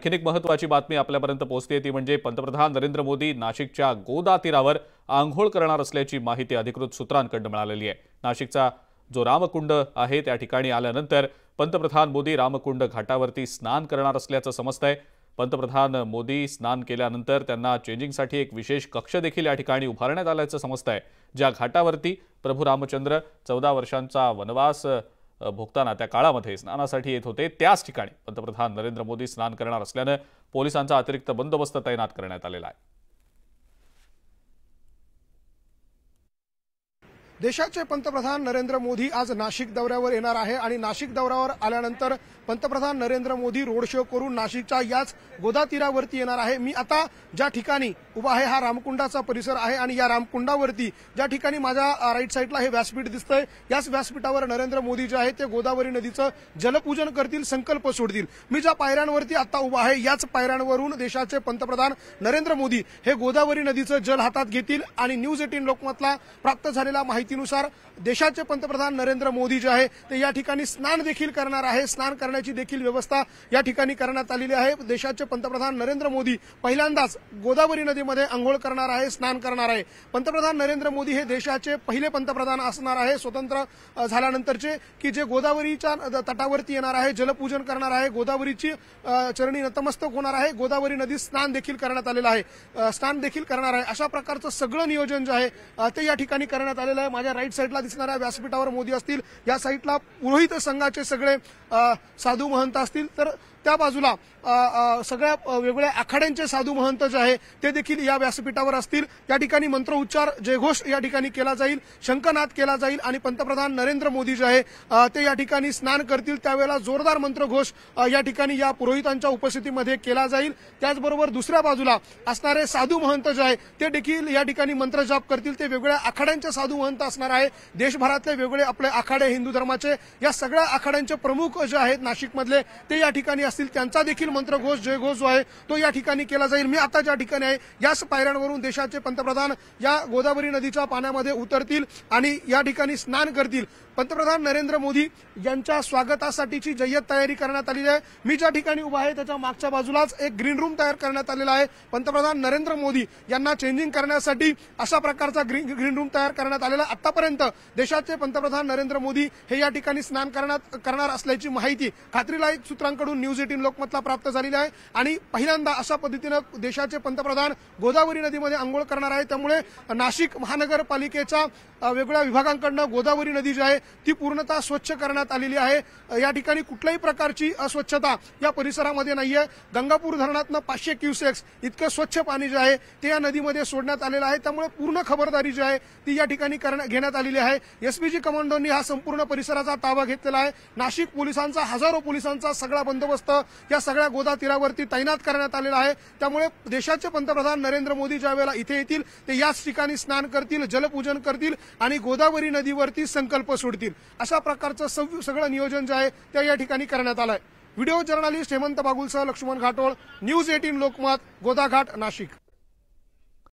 आणखीन एक महत्त्वाची बातमी आपल्यापर्यंत पोहोचते ती म्हणजे पंतप्रधान नरेंद्र मोदी नाशिकच्या गोदा तीरावर आंघोळ करणार असल्याची माहिती अधिकृत सूत्रांकडून मिळालेली आहे। नाशिकचा जो रामकुंड आहे त्या ठिकाणी आल्यानंतर पंतप्रधान मोदी रामकुंड घाटावरती स्नान करणार असल्याचं समजतंय। पंतप्रधान मोदी स्नान केल्यानंतर त्यांना चेंजिंगसाठी एक विशेष कक्ष देखील या ठिकाणी उभारण्यात आल्याचं समजतंय। ज्या घाटावरती प्रभू रामचंद्र 14 वर्षांचा वनवास भोगताना त्या काळामध्ये स्नानासाठी येत होते त्याच ठिकाणी पंतप्रधान नरेंद्र मोदी स्नान करणार असल्याने पोलिसांचा अतिरिक्त बंदोबस्त तैनात करण्यात आलेला आहे। देशाचे पंतप्रधान नरेंद्र मोदी आज नाशिक दौऱ्यावर येणार आहे आणि नाशिक दौऱ्यावर आल्यानंतर पंतप्रधान नरेंद्र मोदी रोड शो करून नाशिकच्या याच गोदा तीरावरती येणार आहे। मी आता ज्या ठिकाणी उभा आहे हा रामकुंडाचा परिसर आहे आणि या रामकुंडावरती ज्या ठिकाणी माझ्या राईट साईडला हे व्यासपीठ दिसतंय याच व्यासपीठावर नरेंद्र मोदी जे आहे ते गोदावरी नदीचं जलपूजन करतील, संकल्प सोडतील। मी ज्या पायऱ्यांवरती आता उभा आहे याच पायऱ्यांवरून देशाचे पंतप्रधान नरेंद्र मोदी हे गोदावरी नदीचं जल हातात घेतील आणि न्यूज 18 लोकमतला प्राप्त झालेल्या माहितीनुसार देशाचे पंतप्रधान नरेंद्र मोदी जे आहे ते या ठिकाणी स्नान देखील करणार आहे। स्नान करण्याची देखील व्यवस्था या ठिकाणी करण्यात आलेली आहे। देशाचे पंतप्रधान नरेंद्र मोदी पहिल्यांदाच गोदावरी नदीमध्ये अंघोळ करणार आहे, स्नान करणार आहे। पंतप्रधान नरेंद्र मोदी हे देशाचे पहिले पंतप्रधान असणार आहे स्वतंत्र झाल्यानंतरचे की जे गोदावरीच्या तटावरती येणार आहे, जलपूजन करणार आहे, गोदावरीची चरणी नतमस्तक होणार आहे, गोदावरी नदीत स्नान देखील करण्यात आलेलं आहे, स्नान देखील करणार आहे। अशा प्रकारचं सगळं नियोजन जे आहे ते या ठिकाणी करण्यात आलेलं आहे। माझ्या राईट साईडला दिसणाऱ्या व्यासपीठावर मोदी असतील, या साईडला पुरोहित संघाचे सगळे साधू महंत असतील, तर त्या बाजूला सगळ्या वेगवेगळ्या आखाड्यांचे साधू महंत जे आहे ते देखील या व्यासपीठावर असतील। या ठिकाणी मंत्रोच्चार, जयघोष या ठिकाणी केला जाईल, शंखनाद केला जाईल आणि पंतप्रधान नरेंद्र मोदी जे आहे ते या ठिकाणी स्नान करतील त्यावेळेला जोरदार मंत्रघोष या ठिकाणी या पुरोहितांच्या उपस्थितीमध्ये केला जाईल। त्याचबरोबर दुसऱ्या बाजूला असणारे साधू महंत जे आहे ते देखील या ठिकाणी मंत्रजाप करतील। ते वेगवेगळ्या आखाड्यांचे साधू महंत असणार आहे। देशभरातले वेगवेगळे आपले आखाडे हिंदू धर्माचे या सगळ्या आखाड्यांचे प्रमुख जे आहेत नाशिकमधले ते या ठिकाणी असतील। त्यांचा देखील मंत्रघोष, जयघोष जो आहे तो या ठिकाणी केला जाईल। मी आता ज्या ठिकाणी आहे याच पायऱ्यांवरून देशाचे पंतप्रधान या गोदावरी नदीच्या पाण्यामध्ये उतरतील आणि या ठिकाणी स्नान करतील। पंतप्रधान नरेंद्र मोदी यांच्या स्वागतासाठीची जय्यत तयारी करण्यात आलेली आहे। मी ज्या ठिकाणी उभा आहे त्याच्या मागच्या बाजूलाच एक ग्रीन रूम तयार करण्यात आलेला आहे। पंतप्रधान नरेंद्र मोदी यांना चेंजिंग करण्यासाठी अशा प्रकारचा ग्रीन रूम तयार करण्यात आलेला। आतापर्यंत देशाचे पंतप्रधान नरेंद्र मोदी हे या ठिकाणी स्नान करणार असल्याची माहिती खात्रीलायक सूत्रांकडून न्यूज 18 लोकमतला प्राप्त झालेली आहे आणि पहिल्यांदा अशा पद्धतीनं देशाचे पंतप्रधान गोदावरी नदीमध्ये अंघोळ करणार आहे। त्यामुळे नाशिक महानगरपालिकेच्या वेगवेगळ्या विभागांकडून गोदावरी नदी जी आहे ती पूर्णतः स्वच्छ करण्यात आलेली आहे। या ठिकाणी कुठल्याही प्रकारची अस्वच्छता या परिसरामध्ये नाहीये। गंगापूर धरणातनं 500 क्युसेक्स इतकं स्वच्छ पाणी जे आहे ते या नदीमध्ये सोडण्यात आलेलं आहे। त्यामुळे पूर्ण खबरदारी जी आहे ती या ठिकाणी घेण्यात आलेली आहे। एसपीजी कमांडोंनी हा संपूर्ण परिसराचा ताबा घेतलेला आहे। नाशिक पोलिसांचा, हजारो पोलिसांचा सगळा बंदोबस्त या सगळ्या गोदा तीरावरती तैनात करण्यात आलेला आहे। त्यामुळे देशाचे पंतप्रधान नरेंद्र मोदी ज्या वेळेला इथे येतील ते याच ठिकाणी स्नान करतील, जलपूजन करतील आणि गोदावरी नदीवरती संकल्प सोडतील। अशा प्रकारचं सगळं नियोजन जे आहे ते या ठिकाणी करण्यात आलंय। व्हिडिओ जर्नलिस्ट हेमंत बागुलसह लक्ष्मण घाटोळ, न्यूज 18 लोकमत, गोदाघाट, नाशिक।